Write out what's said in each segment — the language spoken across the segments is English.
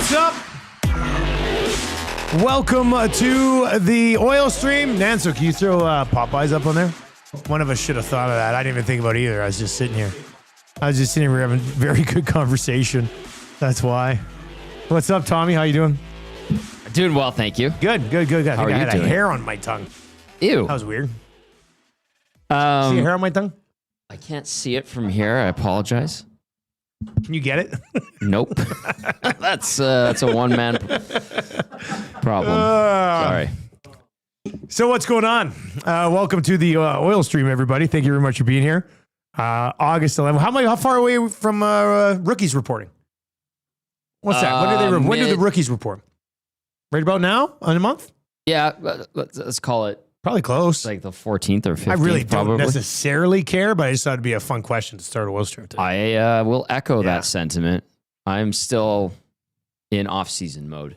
What's up? Welcome to the oil stream. Nanso, can you throw Popeyes up on there? One of us should have thought of that. I didn't even think about it either. I was just sitting here. We were having a very good conversation. That's why. What's up, Tommy? How you doing? Doing well, thank you. Good. How I are you had doing? a hair on my tongue. Ew. That was weird. See a hair on my tongue? I can't see it from here. I apologize. Can you get it? Nope. That's a one-man problem. Sorry. So what's going on? Welcome to the oil stream, everybody. Thank you very much for being here. August 11th. How far away from rookies reporting? What's that? When do the rookies report? Right about now? In a month? Yeah, let's call it. Probably close. Like the 14th or 15th. I really don't probably. necessarily care, but I just thought it'd be a fun question to start a oil stream today. I will echo that sentiment. I'm still in off-season mode.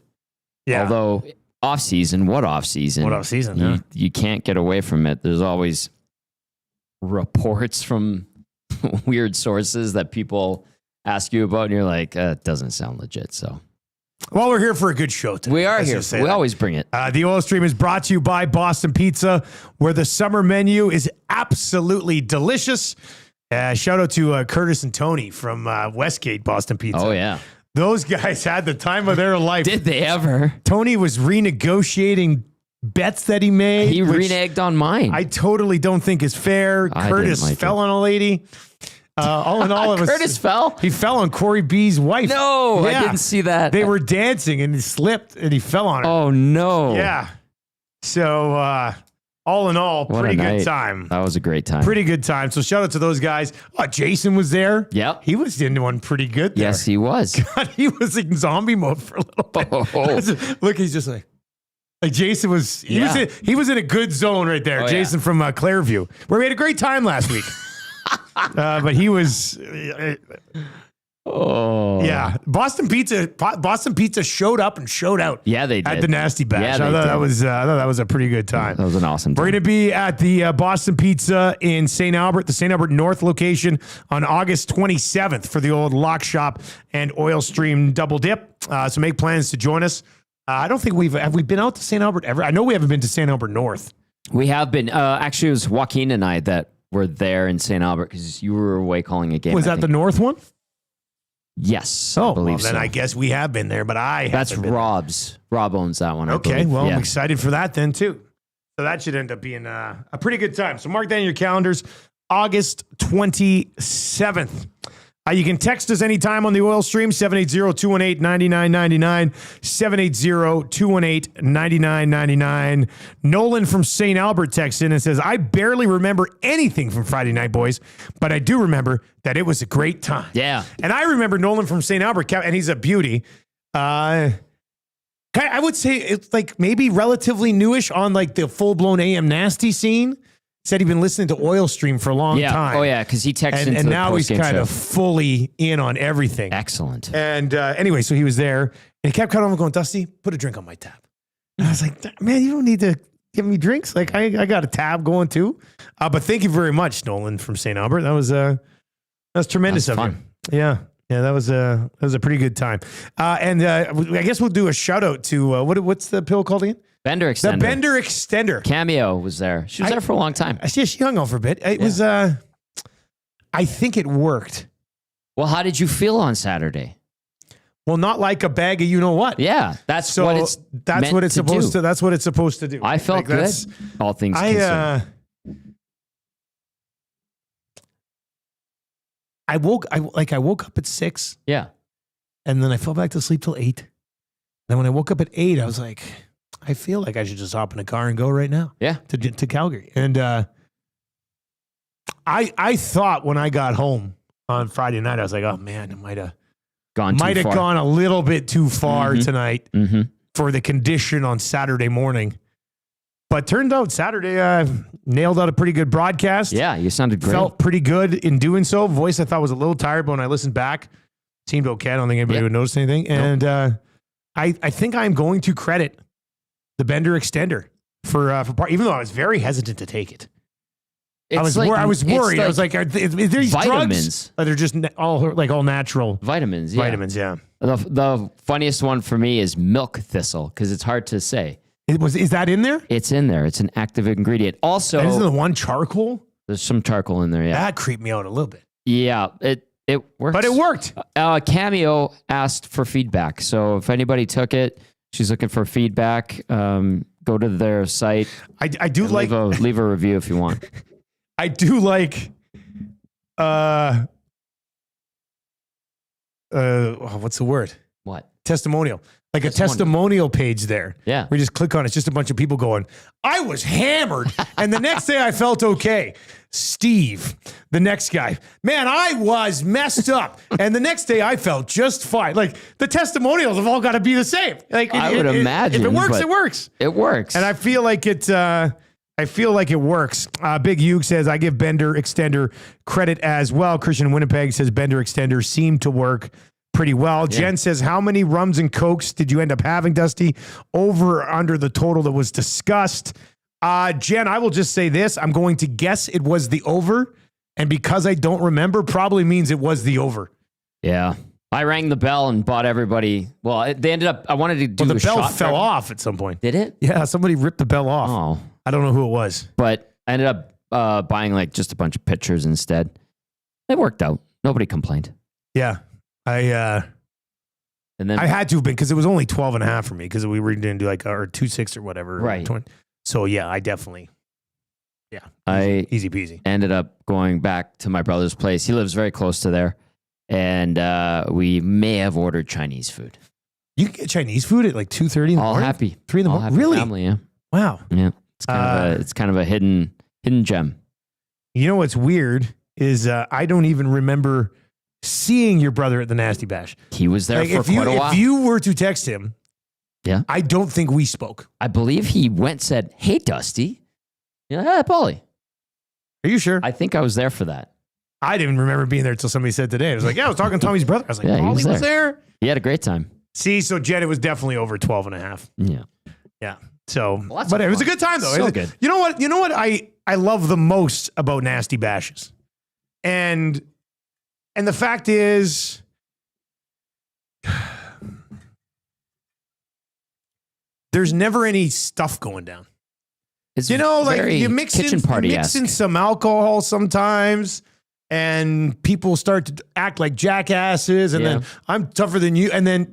Yeah. Although off-season, what off-season? What off-season? You can't get away from it. There's always reports from weird sources that people ask you about, and you're like, it doesn't sound legit. So, well, we're here for a good show today. We are here. We always bring it. The oil stream is brought to you by Boston Pizza, where the summer menu is absolutely delicious. Shout out to Curtis and Tony from Westgate Boston Pizza. Oh, yeah. Those guys had the time of their life. Did they ever? Tony was renegotiating bets that he made. He reneged on mine. I totally don't think is fair. Curtis fell on a lady. All in all, Curtis fell? He fell on Corey B's wife. No, I didn't see that. They were dancing and he slipped and he fell on her. Oh, no. Yeah. So, all in all, pretty good time. That was a great time. Pretty good time. So, shout out to those guys. Oh, Jason was there. Yep. He was in one pretty good there. Yes, he was. God, he was in zombie mode for a little bit. Oh. Look, he's just like Jason was. He was in a good zone right there. Jason from Clairview, where we had a great time last week. But he was. Yeah, Boston Pizza showed up and showed out. Yeah, they did at the Nasty Bash. Yeah, I thought that was a pretty good time. That was an awesome time. We're going to be at the Boston Pizza in St. Albert, the St. Albert North location, on August 27th for the old Lock Shop and Oil Stream Double Dip. So make plans to join us. I don't think have we been out to St. Albert ever? I know we haven't been to St. Albert North. We have been. Actually, it was Joaquin and I that were there in St. Albert because you were away calling a game. Was that the North one? Yes. Oh, well, then I guess we have been there, but That's Rob's. Rob owns that one. Okay, well, I'm excited for that then too. So that should end up being a pretty good time. So mark that in your calendars, August 27th. You can text us anytime on the oil stream, 780-218-9999, 780-218-9999. Nolan from St. Albert texts in and says, I barely remember anything from Friday night, boys, but I do remember that it was a great time. Yeah. And I remember Nolan from St. Albert, and he's a beauty. I would say it's like maybe relatively newish on like the full-blown AM Nasty scene. Said he'd been listening to Oil Stream for a long time. Oh, yeah, because he texted into and the now he's kind show. of fully in on everything. Excellent. And anyway, so he was there, and he kept coming over going, Dusty, put a drink on my tab. And I was like, man, you don't need to give me drinks. Like, I got a tab going too. But thank you very much, Nolan from St. Albert. That was tremendous of you. Yeah. Yeah, that was a pretty good time. And I guess we'll do a shout out to what's the pill called again? Bender Extender. The Bender Extender. Cameo was there. She was there for a long time. Yeah, she hung out for a bit. It was, I think it worked. Well, how did you feel on Saturday? Well, not like a bag of you know what. Yeah, that's what it's supposed to. That's what it's supposed to do. I felt good. All things considered. I woke up at 6. Yeah. And then I fell back to sleep till 8. Then when I woke up at 8, I was like, I feel like I should just hop in a car and go right now. Yeah. To Calgary. And I thought when I got home on Friday night, I was like, oh man, it might have gone a little bit too far tonight for the condition on Saturday morning. But turned out Saturday, nailed out a pretty good broadcast. Yeah, you sounded great. Felt pretty good in doing so. Voice I thought was a little tired, but when I listened back, seemed okay. I don't think anybody would notice anything. And I think I'm going to credit the Bender Extender for part, even though I was very hesitant to take it. I was worried. I was like, are these vitamins. drugs? Or they're just all natural vitamins. Yeah. Vitamins, yeah. The funniest one for me is milk thistle because it's hard to say. Is that in there? It's in there. It's an active ingredient. Also, isn't the one charcoal? There's some charcoal in there. Yeah, That creeped me out a little bit. yeah. It works, But it worked. Cameo asked for feedback, so if anybody took it, she's looking for feedback. Go to their site. I do like leave a review if you want. I do like what's the word? What? Testimonial. Like a testimonial page there. Yeah. We just click on it. It's just a bunch of people going, I was hammered. And the next day I felt okay. Steve, the next guy, man, I was messed up. And the next day I felt just fine. Like the testimonials have all got to be the same. Like I would imagine. If it works, it works. It works. And I feel like it works. Big Hugh says, I give Bender Extender credit as well. Christian Winnipeg says Bender Extender seemed to work pretty well. Yeah. Jen says, how many rums and cokes did you end up having, Dusty? Over or under the total that was discussed? Jen, I will just say this. I'm going to guess it was the over. And because I don't remember, probably means it was the over. Yeah. I rang the bell and bought everybody. Well, they ended up, I wanted to do the bell fell off at some point. Did it? Yeah, somebody ripped the bell off. Oh. I don't know who it was. But I ended up buying like just a bunch of pitchers instead. It worked out. Nobody complained. Yeah. And then I had to have been because it was only 12 and a half for me because we were going to do like or 2.6 or whatever. Right. So yeah, I definitely. Yeah. Easy peasy. Ended up going back to my brother's place. He lives very close to there. And we may have ordered Chinese food. You can get Chinese food at like 2:30 in the morning? Happy. 3 in the morning? Really? Family, yeah. Wow. Yeah. It's kind of a hidden gem. You know what's weird is I don't even remember seeing your brother at the Nasty Bash. He was there for quite a while. If you were to text him, yeah, I don't think we spoke. I believe he went and said, hey, Dusty. Yeah, hey, Paulie. Are you sure? I think I was there for that. I didn't remember being there until somebody said today. I was like, yeah, I was talking to Tommy's brother. I was like, yeah, Paulie was there. He had a great time. See, so Jen, it was definitely over 12 and a half. Yeah. Yeah. So, but it was a good time though. So good. You know what I love the most about Nasty Bashes? And the fact is, there's never any stuff going down. It's like you mix in some alcohol sometimes, and people start to act like jackasses, and then I'm tougher than you,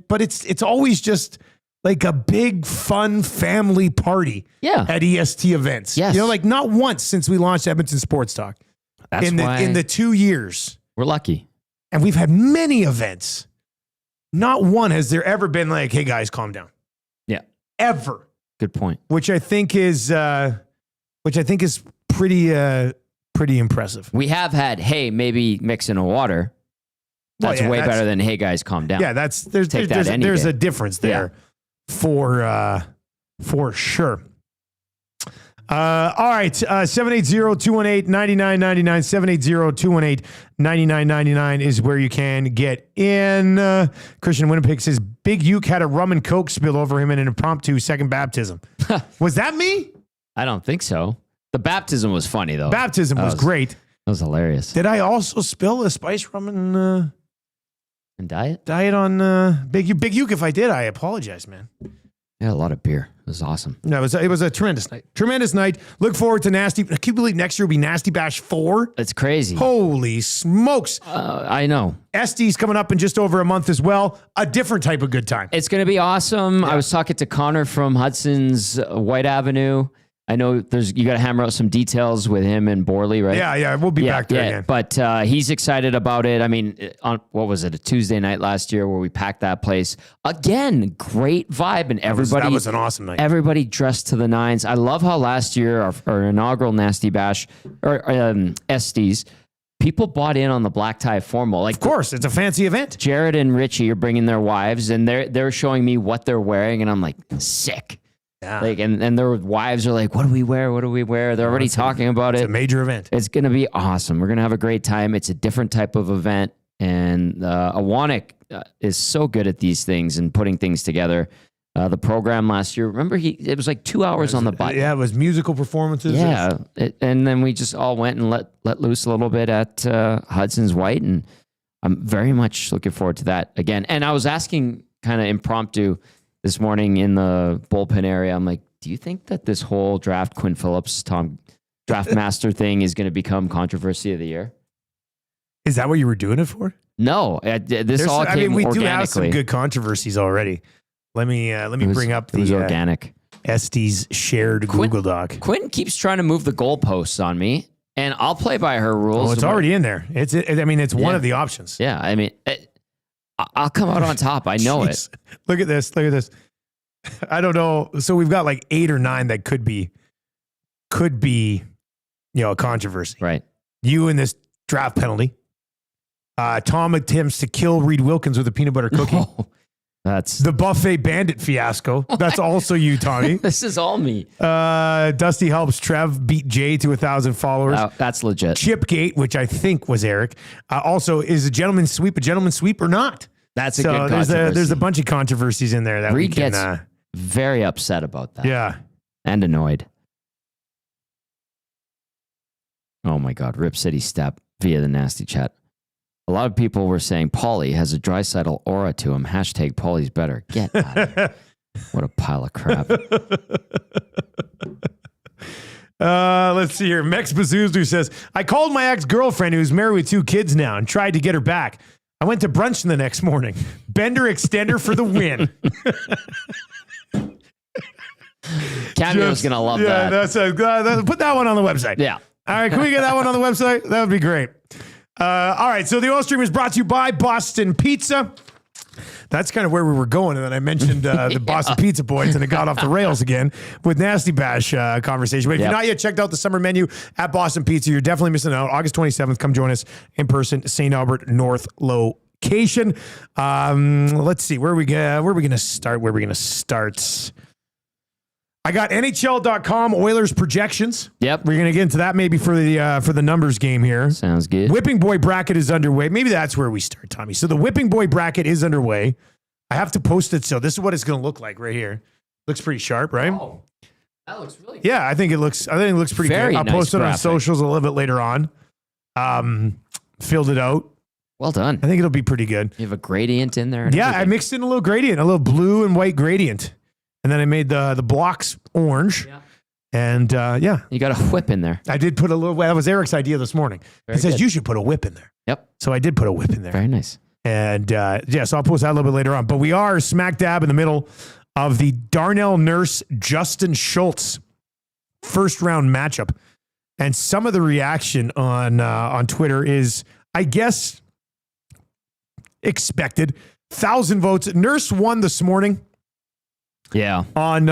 but it's always just like a big fun family party at EST events. Yes. Like not once since we launched Edmonton Sports Talk. That's in the 2 years. We're lucky. And we've had many events. Not one has there ever been like, hey guys, calm down. Yeah. Ever. Good point. Which I think is pretty impressive. We have had, hey, maybe mix in a water. That's way better than, hey guys, calm down. Yeah, there's a difference there for sure. All right, 780-218-9999, 780-218-9999 is where you can get in. Christian Winnipeg says, Big Uke had a rum and coke spill over him in an impromptu second baptism. Was that me? I don't think so. The baptism was funny, though. Baptism was great. That was hilarious. Did I also spill a spice rum and diet? Diet on Big Uke? Big Uke, if I did, I apologize, man. Yeah, a lot of beer. It was awesome. No, it was a tremendous night. Tremendous night. Look forward to Nasty. I can't believe next year will be Nasty Bash 4. It's crazy. Holy smokes. I know. SD's coming up in just over a month as well. A different type of good time. It's going to be awesome. Yeah. I was talking to Connor from Hudson's White Avenue. I know you got to hammer out some details with him and Borley, right? Yeah. We'll be back there again. But he's excited about it. I mean, on what was it, a Tuesday night last year where we packed that place again? Great vibe, and everybody. That was an awesome night. Everybody dressed to the nines. I love how last year our inaugural Nasty Bash or SDs. People bought in on the black tie formal. Like, of course, it's a fancy event. Jared and Richie are bringing their wives, and they're showing me what they're wearing, and I'm like, sick. Yeah. Like, and their wives are like, what do we wear? What do we wear? They're already talking about it. It's a major event. It's going to be awesome. We're going to have a great time. It's a different type of event. And Awanik is so good at these things and putting things together. The program last year, remember, it was like 2 hours on the bike. Yeah, it was musical performances. Yeah. And then we just all went and let loose a little bit at Hudson's White. And I'm very much looking forward to that again. And I was asking kind of impromptu this morning in the bullpen area. I'm like, do you think that this whole draft Quinn Phillips, draft master thing is going to become controversy of the year? Is that what you were doing it for? No, this all came we organically. do have some good controversies already. Let me bring up the organic. Estes shared Google Doc. Quinn keeps trying to move the goalposts on me, and I'll play by her rules. Oh, it's already in there. It's one of the options. Yeah, I mean, I'll come out on top. I know it. Look at this. I don't know. So we've got like 8 or 9 that could be, a controversy. Right. You in this draft penalty. Tom attempts to kill Reed Wilkins with a peanut butter cookie. No, that's the buffet bandit fiasco. That's also you, Tommy. This is all me. Dusty helps Trev beat Jay to 1,000 followers. That's legit. Chipgate, which I think was Eric. Also, is a gentleman's sweep or not? That's a good controversy. There's a bunch of controversies in there that Reed we can, gets very upset about that. Yeah. And annoyed. Oh my God. Rip City Step via the nasty chat. A lot of people were saying Paulie has a Draisaitl aura to him. Hashtag Paulie's better. Get out of here. What a pile of crap. Let's see here. Mex Bazoozu says, I called my ex-girlfriend who's married with 2 kids now and tried to get her back. I went to brunch the next morning. Bender extender for the win. Cameo's going to love that. Put that one on the website. Yeah. All right, can we get that one on the website? That would be great. All right, so the oil stream is brought to you by Boston Pizza. That's kind of where we were going, and then I mentioned the Boston Pizza Boys, and it got off the rails again with Nasty Bash conversation. But if you're not yet checked out the summer menu at Boston Pizza, you're definitely missing out. August 27th, come join us in person, St. Albert North location. Let's see, where are we going to start? I got NHL.com Oilers projections. Yep. We're going to get into that maybe for the numbers game here. Sounds good. Whipping Boy bracket is underway. Maybe that's where we start, Tommy. So the Whipping Boy bracket is underway. I have to post it. So this is what it's going to look like right here. Looks pretty sharp, right? Oh, that looks really good. Yeah, I think it looks pretty Very good. I'll nice post it on graphic. socials a little bit later on. Filled it out. Well done. I think it'll be pretty good. You have a gradient in there. Yeah, I mixed in a little gradient, a little blue and white gradient. And then I made the blocks orange. Yeah. And You got a whip in there. I did put a little, that was Eric's idea this morning. Very he says, good. you should put a whip in there. Yep. So I did put a whip in there. Very nice. And so I'll post that a little bit later on. But we are smack dab in the middle of the Darnell Nurse, Justin Schultz first round matchup. And some of the reaction on Twitter is, I guess, expected. 1,000 votes. Nurse won this morning. Yeah. On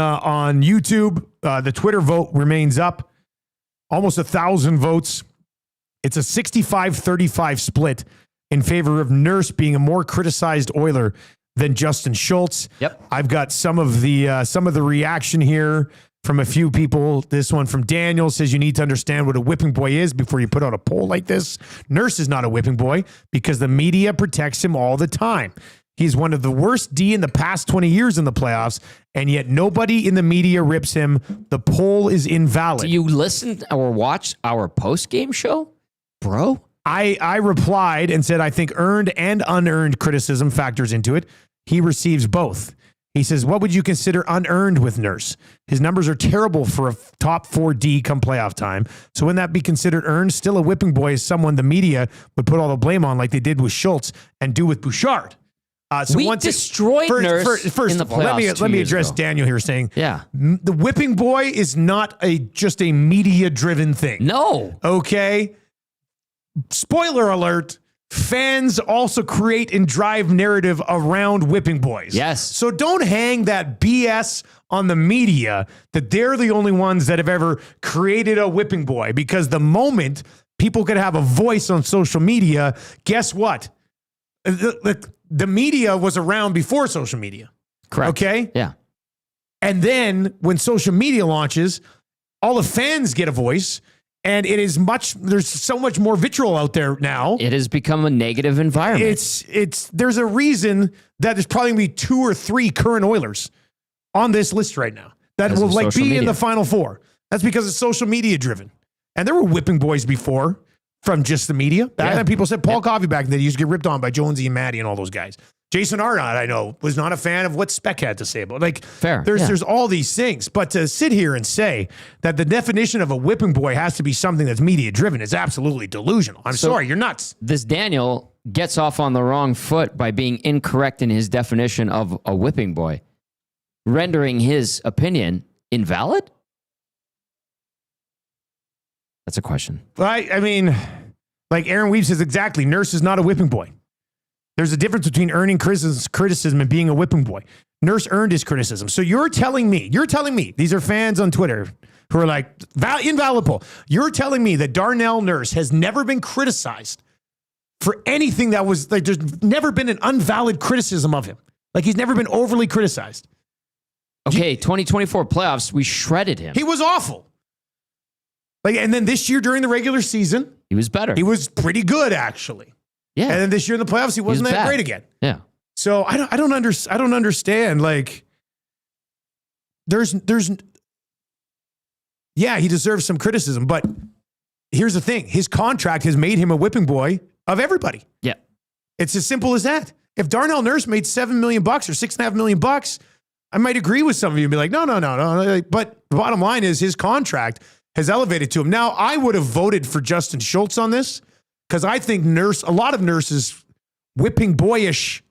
YouTube, the Twitter vote remains up. Almost 1,000 votes. It's a 65-35 split in favor of Nurse being a more criticized Oiler than Justin Schultz. Yep. I've got some of the reaction here from a few people. This one from Daniel says you need to understand what a whipping boy is before you put out a poll like this. Nurse is not a whipping boy because the media protects him all the time. He's one of the worst D in the past 20 years in the playoffs, and yet nobody in the media rips him. The poll is invalid. Do you listen or watch our post-game show, bro? I replied and said, I think earned and unearned criticism factors into it. He receives both. He says, what would you consider unearned with Nurse? His numbers are terrible for a top 4D come playoff time. So wouldn't that be considered earned? Still a whipping boy is someone the media would put all the blame on like they did with Schultz and do with Bouchard. So we destroyed Nurse first in the of all, let me address Daniel here saying, the whipping boy is not just a media-driven thing. No. Okay? Spoiler alert, fans also create and drive narrative around whipping boys. Yes. So don't hang that BS on the media that they're the only ones that have ever created a whipping boy, because the moment people could have a voice on social media, guess what? The media was around before social media. Correct. Okay? Yeah. And then when social media launches, all the fans get a voice, and there's so much more vitriol out there now. It has become a negative environment. There's a reason that there's probably going to be 2 or 3 current Oilers on this list right now that will be in the Final Four. That's because it's social media driven. And there were whipping boys before. from just the media. Back then, people said Paul Coffey back then. He used to get ripped on by Jonesy and Maddie and all those guys. Jason Arnott, I know, was not a fan of what Speck had to say about it. There's all these things. But to sit here and say that the definition of a whipping boy has to be something that's media driven is absolutely delusional. I'm sorry, you're nuts. This Daniel gets off on the wrong foot by being incorrect in his definition of a whipping boy, rendering his opinion invalid? That's a question. I mean, like Aaron Weave says exactly, Nurse is not a whipping boy. There's a difference between earning criticism and being a whipping boy. Nurse earned his criticism. So you're telling me, these are fans on Twitter who are like, invaluable. You're telling me that Darnell Nurse has never been criticized for anything that was, like, there's never been an unvalid criticism of him. Like, he's never been overly criticized. Okay, 2024 playoffs, we shredded him. He was awful. Like, and then this year during the regular season, he was better. He was pretty good, actually. Yeah. And then this year in the playoffs, he wasn't that great again. Yeah. So I don't understand. Like, yeah, he deserves some criticism, but here's the thing: his contract has made him a whipping boy of everybody. Yeah. It's as simple as that. If Darnell Nurse made $7 million or $6.5 million, I might agree with some of you and be like, no. But the bottom line is his contract has elevated to him. Now, I would have voted for Justin Schultz on this because I think a lot of Nurse's whipping boyish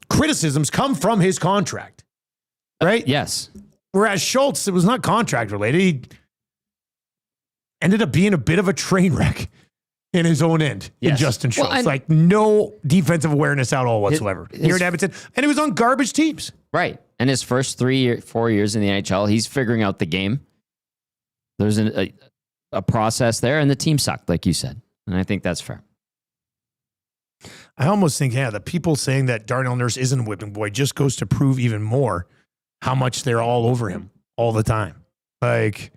criticisms come from his contract, right? Yes. Whereas Schultz, it was not contract related. He ended up being a bit of a train wreck in his own end in Justin Schultz. Well, like no defensive awareness at all whatsoever here in Edmonton. And he was on garbage teams. Right. And his first 4 years in the NHL, he's figuring out the game. There's a process there, and the team sucked, like you said. And I think that's fair. I almost think, the people saying that Darnell Nurse isn't a whipping boy just goes to prove even more how much they're all over him all the time. Like,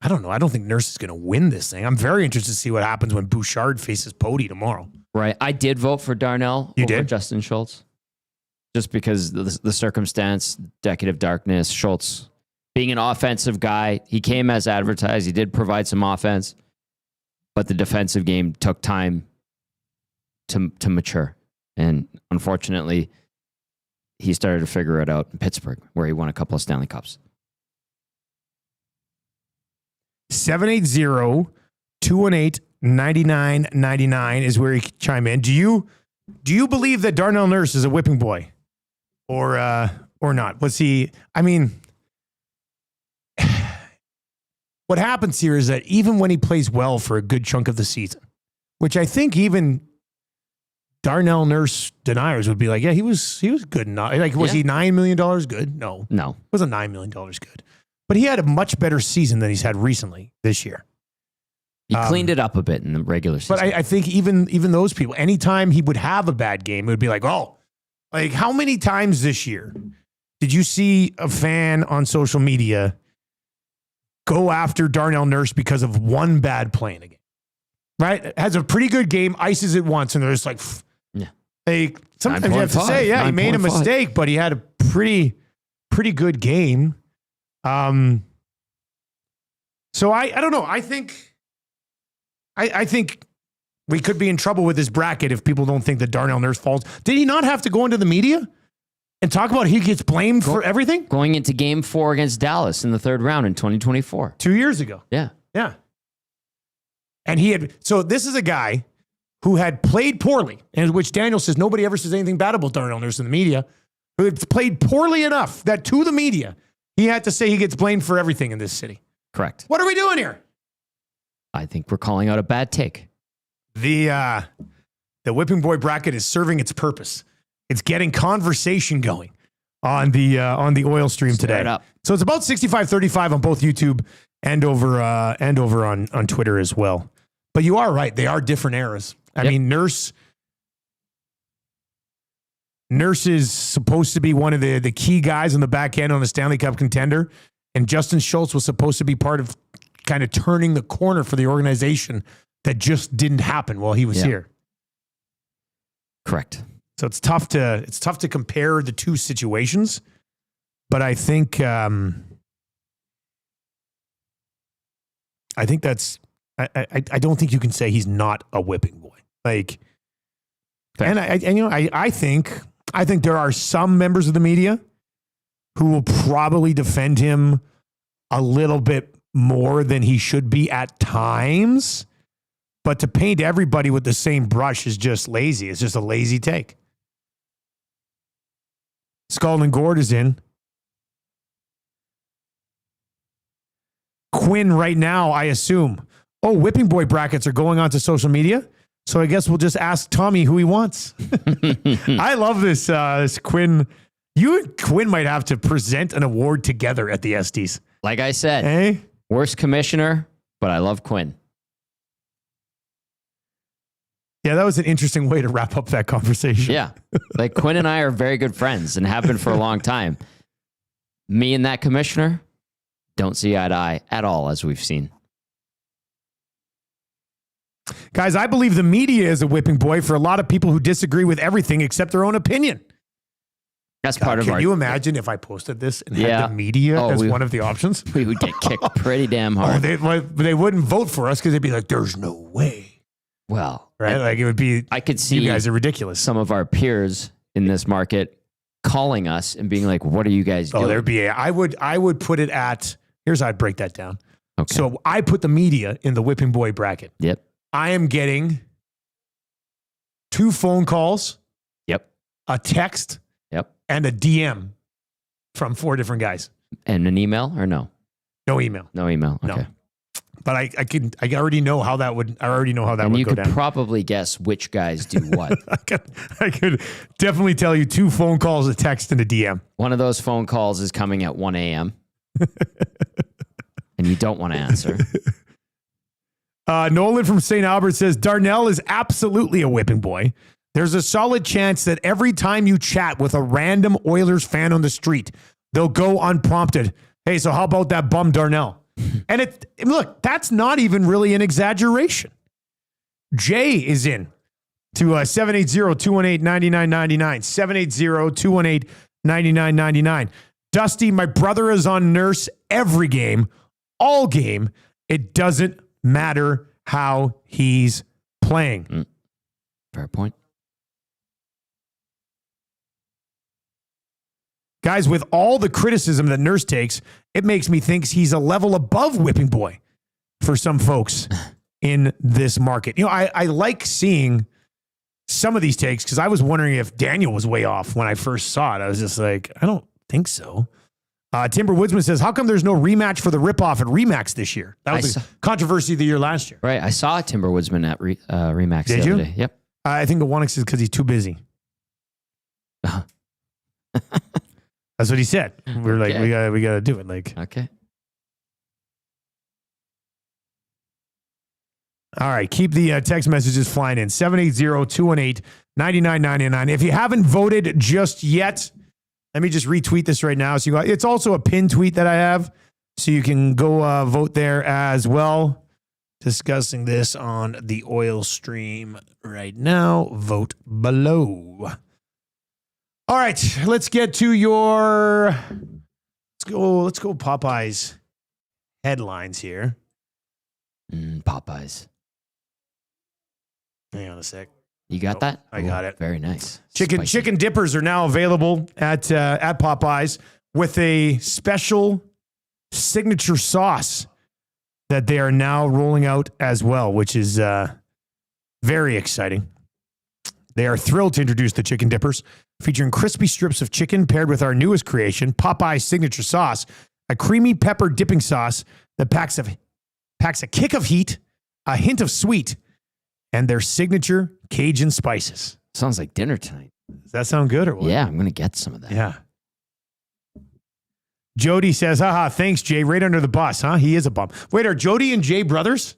I don't know. I don't think Nurse is going to win this thing. I'm very interested to see what happens when Bouchard faces Pody tomorrow. Right. I did vote for Darnell over Justin Schultz. Just because the circumstance, decade of darkness, Schultz being an offensive guy, he came as advertised. He did provide some offense, but the defensive game took time to mature. And unfortunately, he started to figure it out in Pittsburgh, where he won a couple of Stanley Cups. 780-218-9999 is where you can chime in. Do you believe that Darnell Nurse is a whipping boy? Or not? Was he? I mean, what happens here is that even when he plays well for a good chunk of the season, which I think even Darnell Nurse deniers would be like, yeah, he was good enough. Like, was he $9 million good? No. It wasn't $9 million good. But he had a much better season than he's had recently this year. He cleaned it up a bit in the regular season. But I think even those people, anytime he would have a bad game, it would be like, like how many times this year did you see a fan on social media go after Darnell Nurse because of one bad play in a game? Right? Has a pretty good game, ices it once, and they're just like, sometimes you have to say, he made a mistake, but he had a pretty good game. So I don't know. I think we could be in trouble with this bracket if people don't think that Darnell Nurse falls. Did he not have to go into the media and talk about he gets blamed for everything? Going into Game 4 against Dallas in the third round in 2024. 2 years ago. Yeah. Yeah. And so this is a guy who had played poorly, and which Daniel says nobody ever says anything bad about Darnell Nurse in the media, who had played poorly enough that to the media, he had to say he gets blamed for everything in this city. Correct. What are we doing here? I think we're calling out a bad take. The whipping boy bracket is serving its purpose. It's getting conversation going on the oil stream today. Up. So it's about 65-35 on both YouTube and over on Twitter as well. But you are right; they are different eras. I mean, Nurse is supposed to be one of the key guys on the back end on the Stanley Cup contender, and Justin Schultz was supposed to be part of kind of turning the corner for the organization that just didn't happen while he was here. Correct. So it's tough to compare the two situations, but I think I think that's. I don't think you can say he's not a whipping boy. Like, Fair. and I think there are some members of the media who will probably defend him a little bit more than he should be at times. But to paint everybody with the same brush is just lazy. It's just a lazy take. Skull and Gourd is in. Quinn right now, I assume. Oh, whipping boy brackets are going on to social media. So I guess we'll just ask Tommy who he wants. I love this, this Quinn. You and Quinn might have to present an award together at the Estes. Like I said, Hey? worst commissioner, but I love Quinn. Yeah, that was an interesting way to wrap up that conversation. Yeah. Like Quinn and I are very good friends and have been for a long time. Me and that commissioner don't see eye to eye at all, as we've seen. Guys, I believe the media is a whipping boy for a lot of people who disagree with everything except their own opinion. That's part of Can our... you imagine if I posted this and had the media as one of the options? We would get kicked pretty damn Oh, hard. they wouldn't vote for us because they'd be like, there's no way. Well, Right? Like it would be, I could see you guys are ridiculous. some of our peers in this market calling us and being like, what are you guys doing? Oh, there'd be I would put it at, here's how I'd break that down. Okay. So I put the media in the whipping boy bracket. Yep. I am getting 2 phone calls, Yep. a text, Yep. and a DM from 4 different guys. And an email or no? No email. No email. Okay. No. But I already know how that would go And you could down. probably guess which guys do what. I could definitely tell you 2 phone calls, a text, and a DM. One of those phone calls is coming at 1 a.m. and you don't want to answer. Nolan from St. Albert says, Darnell is absolutely a whipping boy. There's a solid chance that every time you chat with a random Oilers fan on the street, they'll go unprompted. Hey, so how about that bum Darnell? And look, that's not even really an exaggeration. Jay is in to 780-218-9999, 780-218-9999. Dusty, my brother is on Nurse every game, all game. It doesn't matter how he's playing. Fair point. Guys, with all the criticism that Nurse takes, it makes me think he's a level above whipping boy for some folks in this market. You know, I like seeing some of these takes because I was wondering if Daniel was way off when I first saw it. I was just like, I don't think so. Timber Woodsman says, how come there's no rematch for the ripoff at Remax this year? That was the controversy of the year last year. Right. I saw Timber Woodsman at Remax Did the you? other day. Yep. I think the Wanix is because he's too busy. That's what he said. We were like, Okay. we gotta do it. Like, Okay. all right, keep the text messages flying in. 780-218-9999. If you haven't voted just yet, let me just retweet this right now. So it's also a pinned tweet that I have, so you can go vote there as well. Discussing this on the oil stream right now. Vote below. All right, let's get to your. Let's go. Popeyes headlines here. Popeyes. Hang on a sec. You got that? I got it. Very nice. Chicken dippers are now available at Popeyes with a special signature sauce that they are now rolling out as well, which is very exciting. They are thrilled to introduce the chicken dippers, featuring crispy strips of chicken paired with our newest creation, Popeye's signature sauce, a creamy pepper dipping sauce that packs a kick of heat, a hint of sweet, and their signature Cajun spices. Sounds like dinner tonight. Does that sound good or what? Yeah, I'm going to get some of that. Yeah. Jody says, haha, thanks, Jay. Right under the bus, huh? He is a bum. Wait, are Jody and Jay brothers?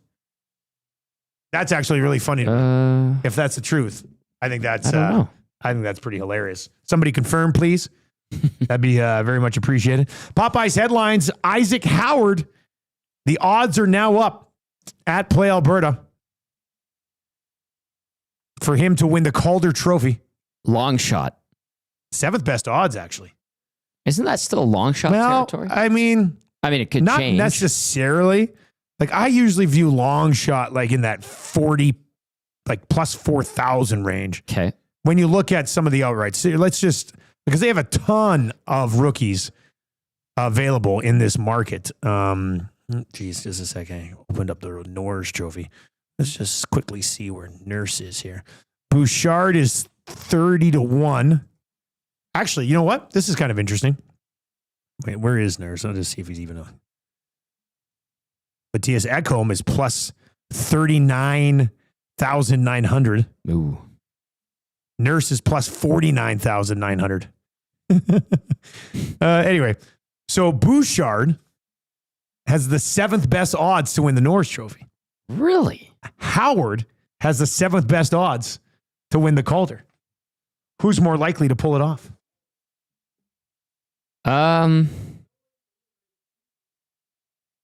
That's actually really funny to me, if that's the truth. I think that's I think that's pretty hilarious. Somebody confirm, please. That'd be very much appreciated. Popeyes headlines, Isaac Howard. The odds are now up at Play Alberta for him to win the Calder Trophy. Long shot. 7th best odds, actually. Isn't that still long shot territory? I mean, it could not change. necessarily. Like I usually view long shot like in that 40, like plus 4,000 range. Okay. When you look at some of the outrights, so because they have a ton of rookies available in this market. Geez, just a second. I opened up the Norris trophy. Let's just quickly see where Nurse is here. Bouchard is 30-1. Actually, you know what? This is kind of interesting. Wait, where is Nurse? I'll just see if he's even on. Matthias Ekholm is plus 39,900. Ooh. Nurse is plus 49,900. Anyway, so Bouchard has the 7th best odds to win the Norris Trophy. Really? Howard has the 7th best odds to win the Calder. Who's more likely to pull it off?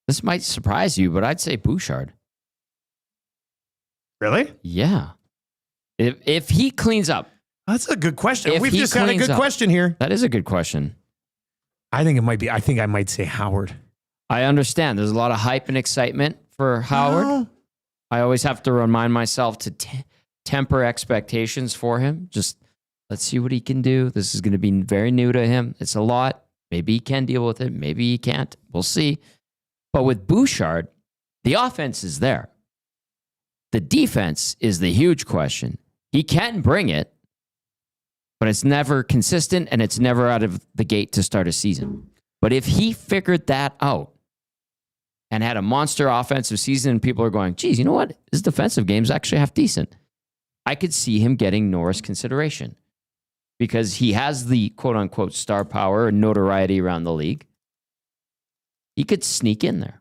This might surprise you, but I'd say Bouchard. Really? Yeah. If he cleans up. That's a good question. If We've he just had a cleans good up. question here. That is a good question. I think I might say Howard. I understand. There's a lot of hype and excitement for Howard. No. I always have to remind myself to temper expectations for him. Just let's see what he can do. This is going to be very new to him. It's a lot. Maybe he can deal with it. Maybe he can't. We'll see. But with Bouchard, the offense is there. The defense is the huge question. He can bring it, but it's never consistent and it's never out of the gate to start a season. But if he figured that out and had a monster offensive season and people are going, geez, you know what? His defensive game's actually half decent. I could see him getting Norris consideration because he has the quote unquote star power and notoriety around the league. He could sneak in there.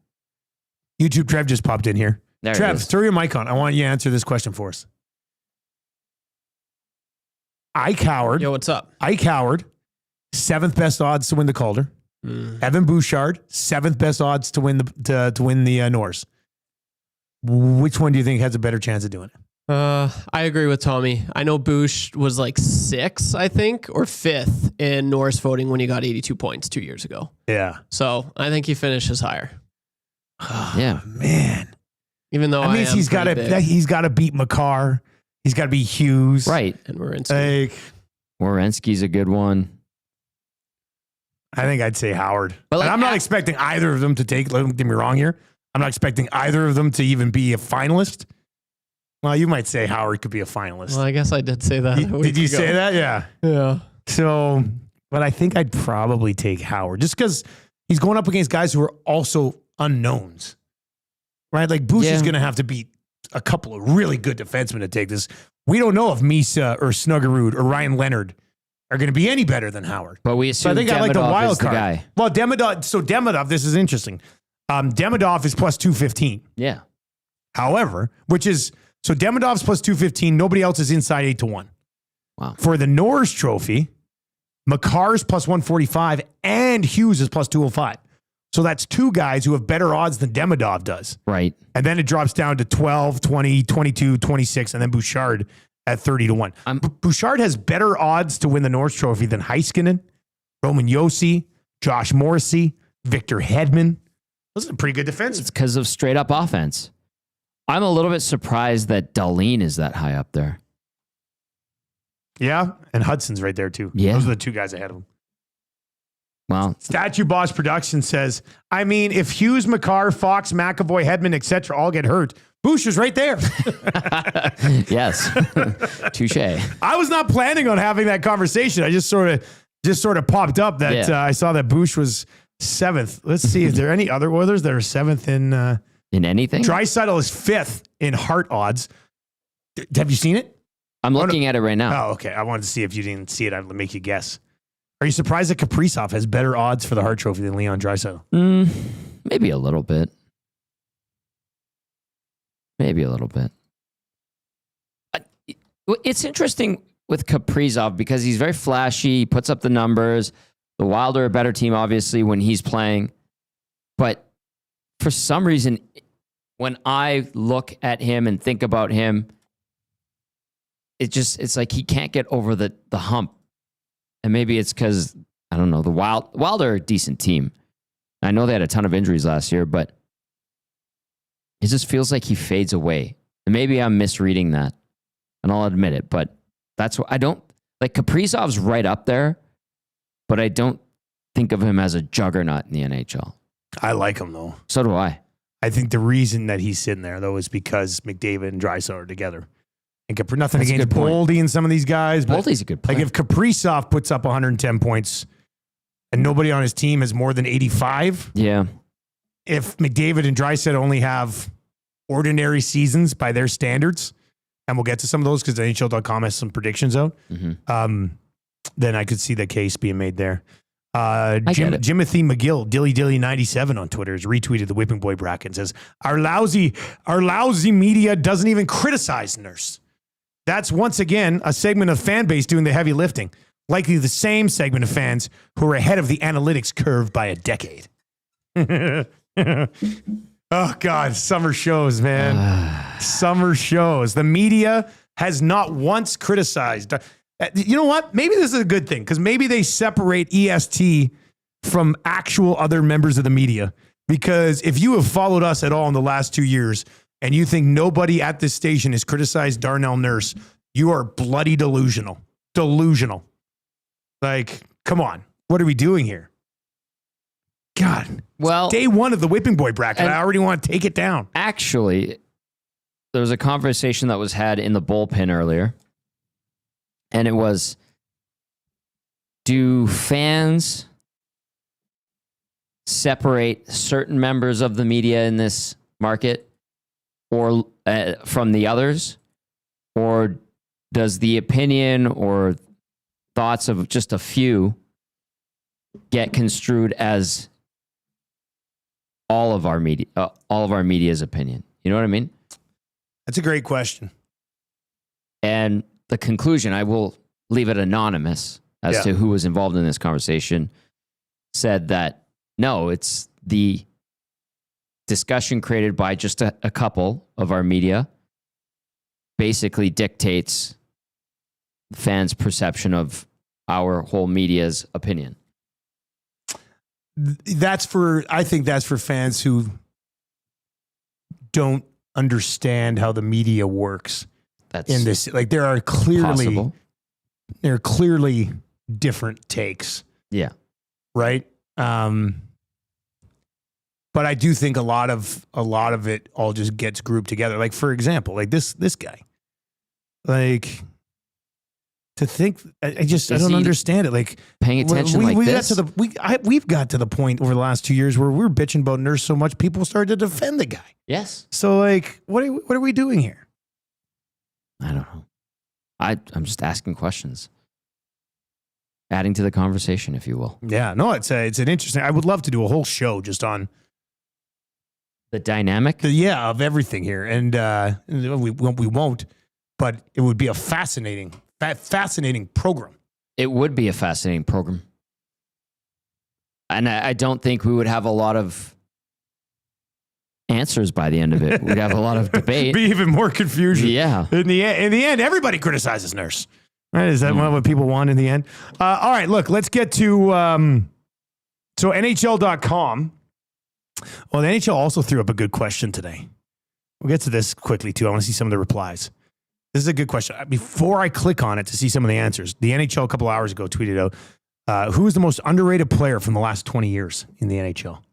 YouTube Trev just popped in here. There it Trev, is. throw your mic on. I want you to answer this question for us. Ike Howard. Yo, what's up? Ike Howard, 7th best odds to win the Calder. Evan Bouchard, 7th best odds to win the Norris. Which one do you think has a better chance of doing it? I agree with Tommy. I know Bouch was like 6th, I think, or 5th in Norris voting when he got 82 points 2 years ago. Yeah. So I think he finishes higher. Yeah. Man. Even though That means he's got to beat Makar. He's got to beat Hughes. Right. and we're in. Like, Werenski's a good one. I think I'd say Howard. But And I'm not expecting either of them to take, don't get me wrong here. I'm not expecting either of them to even be a finalist. Well, you might say Howard could be a finalist. Well, I guess I did say that. Did you say that? Yeah. Yeah. So, but I think I'd probably take Howard just because he's going up against guys who are also unknowns, right? Like Bouch is going to have to beat a couple of really good defensemen to take this. We don't know if Misa or Snuggerud or Ryan Leonard are going to be any better than Howard. But we So I assume think I like the Demidov wild is the card. guy. Well, Demidov, this is interesting. Demidov is plus 215. Yeah. However, so Demidov's plus 215. Nobody else is inside 8-1. Wow. For the Norris Trophy, Makar's plus 145 and Hughes is plus 205. So that's two guys who have better odds than Demidov does. Right. And then it drops down to 12, 20, 22, 26, and then Bouchard at 30-1. Bouchard has better odds to win the Norris Trophy than Heiskanen, Roman Josi, Josh Morrissey, Victor Hedman. Those are pretty good defense. It's because of straight up offense. I'm a little bit surprised that Dahlin is that high up there. Yeah, and Hudson's right there too. Yeah. Those are the two guys ahead of him. Well, Statue Boss Production says, I mean, if Hughes, Makar, Fox, McAvoy, Hedman, etc., all get hurt, Boucher's right there. yes. Touche. I was not planning on having that conversation. I just sort of popped up that I saw that Bouch was 7th. Let's see, is there any other Oilers that are 7th in anything? Draisaitl is 5th in heart odds. Have you seen it? I'm looking at it right now. Oh, okay. I wanted to see if you didn't see it. I'd make you guess. Are you surprised that Kaprizov has better odds for the Hart Trophy than Leon Draisaitl? Maybe a little bit. Maybe a little bit. It's interesting with Kaprizov because he's very flashy, he puts up the numbers. The Wild are a better team, obviously, when he's playing. But for some reason, when I look at him and think about him, it's like he can't get over the hump. And maybe it's because, I don't know, the Wild are a decent team. I know they had a ton of injuries last year, but it just feels like he fades away. And maybe I'm misreading that, and I'll admit it, but that's what I don't like. Kaprizov's right up there, but I don't think of him as a juggernaut in the NHL. I like him though. So do I. I think the reason that he's sitting there though is because McDavid and Draisaitl are together. And nothing That's a against good point. Boldy and some of these guys, but Boldy's a good player. like if Kaprizov puts up 110 points and nobody on his team has more than 85, Yeah. if McDavid and Draisaitl only have ordinary seasons by their standards, and we'll get to some of those because NHL.com has some predictions out, then I could see the case being made there. Jimothy McGill, Dilly 97 on Twitter, has retweeted the Whipping Boy bracket and says, our lousy media doesn't even criticize Nurse. That's once again a segment of fan base doing the heavy lifting. Likely the same segment of fans who are ahead of the analytics curve by a decade. Oh, God. Summer shows, man. Summer shows. The media has not once criticized. You know what? Maybe this is a good thing because maybe they separate EST from actual other members of the media. Because if you have followed us at all in the last 2 years and you think nobody at this station has criticized Darnell Nurse, you are bloody delusional. Delusional. Like, come on. What are we doing here? God. Well, Day one of the Whipping Boy bracket. I already want to take it down. actually, there was a conversation that was had in the bullpen earlier. And it was, do fans separate certain members of the media in this market or from the others? Or does the opinion or thoughts of just a few get construed as all of our media's opinion? You know what I mean? That's a great question. And the conclusion, I will leave it anonymous as to who was involved in this conversation, said that no, it's the discussion created by just a couple of our media basically dictates fans' perception of our whole media's opinion. I think that's for fans who don't understand how the media works. That's in this, like there are clearly different takes, yeah, right? But I do think a lot of it all just gets grouped together. Like for example, like this guy, like to think, I don't understand it. Like paying attention we've got to the point over the last 2 years where we're bitching about Nurse so much, people started to defend the guy. Yes. So like, what are we doing here? I don't know. I'm just asking questions. Adding to the conversation, if you will. Yeah, no, it's an interesting. I would love to do a whole show just on the dynamic. Of everything here, and we won't, but it would be a fascinating program. It would be a fascinating program, and I don't think we would have a lot of answers by the end of it. We'd have a lot of debate. Be even more confusion. Yeah. In the end, everybody criticizes Nurse. Right? Is that what people want in the end? All right, look, let's get to so NHL.com. Well, the NHL also threw up a good question today. We'll get to this quickly too. I want to see some of the replies. This is a good question. Before I click on it to see some of the answers, the NHL a couple hours ago tweeted out, who is the most underrated player from the last 20 years in the NHL?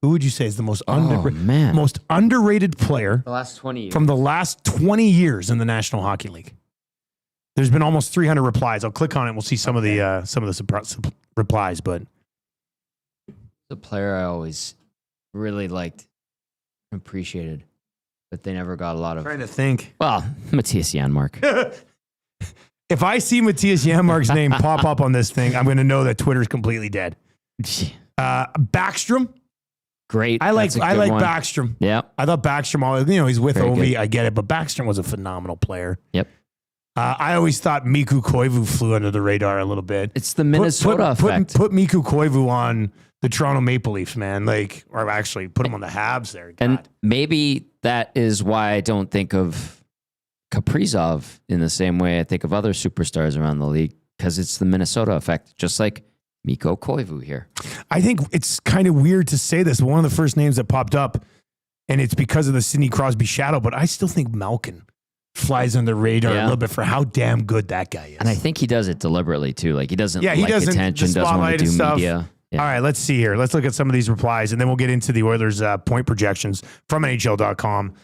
Who would you say is the most underrated player The last 20 years. from the last 20 years in the National Hockey League? There's been almost 300 replies. I'll click on it. We'll see some of the replies. But the player I always really liked and appreciated, but they never got a lot of. trying to think. Well, Matthias Janmark. If I see Matthias Janmark's name pop up on this thing, I'm going to know that Twitter's completely dead. Backstrom. Great. I like one. Backstrom. Yeah. I thought Backstrom, he's with Very Ovi. good. I get it, but Backstrom was a phenomenal player. Yep. I always thought Mikko Koivu flew under the radar a little bit. It's the Minnesota effect. Put Mikko Koivu on the Toronto Maple Leafs, man. Like, or actually put him on the Habs there. God. And maybe that is why I don't think of Kaprizov in the same way I think of other superstars around the league, because it's the Minnesota effect, just like Mikko Koivu here. I think it's kind of weird to say this, but one of the first names that popped up and it's because of the Sidney Crosby shadow, but I still think Malkin flies on the radar a little bit for how damn good that guy is. And I think he does it deliberately too. Like he doesn't he like doesn't attention, the doesn't want to do stuff. media. Yeah. All right, let's see here. Let's look at some of these replies, and then we'll get into the Oilers' point projections from NHL.com.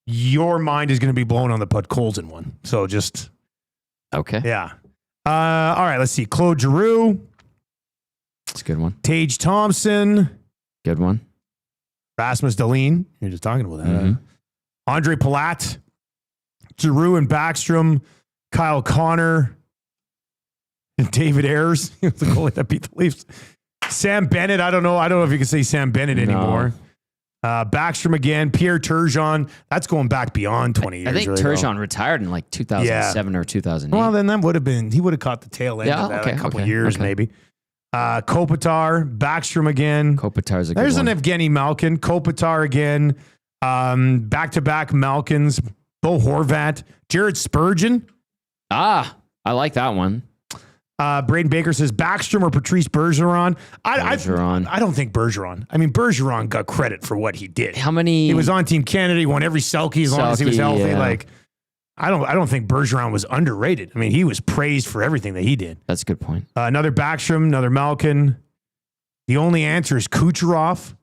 Your mind is going to be blown on the Put Colson one. So just... Okay. Yeah. All right, let's see. Claude Giroux. That's a good one. Tage Thompson. Good one. Rasmus Dahlin. You're just talking about that. Andre Palat. Giroux and Backstrom. Kyle Connor. And David Ayers. He was the goalie that beat the Leafs. Sam Bennett. I don't know if you can say Sam Bennett anymore. Backstrom again. Pierre Turgeon. That's going back beyond 20 years. I think Turgeon retired in like 2007 or 2008. Well, then that would have been, he would have caught the tail end of that a couple of years maybe. Kopitar. Backstrom again. Kopitar's a good There's one. an Evgeny Malkin. Kopitar again. Back-to-back Malkins. Bo Horvat. Jared Spurgeon. I like that one. Braden Baker says Backstrom or Patrice Bergeron. Bergeron. I don't think Bergeron. I mean, Bergeron got credit for what he did. How many? He was on Team Canada. He won every Selke as long as he was healthy. Yeah. Like, I don't think Bergeron was underrated. I mean, he was praised for everything that he did. That's a good point. Another Backstrom, another Malkin. The only answer is Kucherov.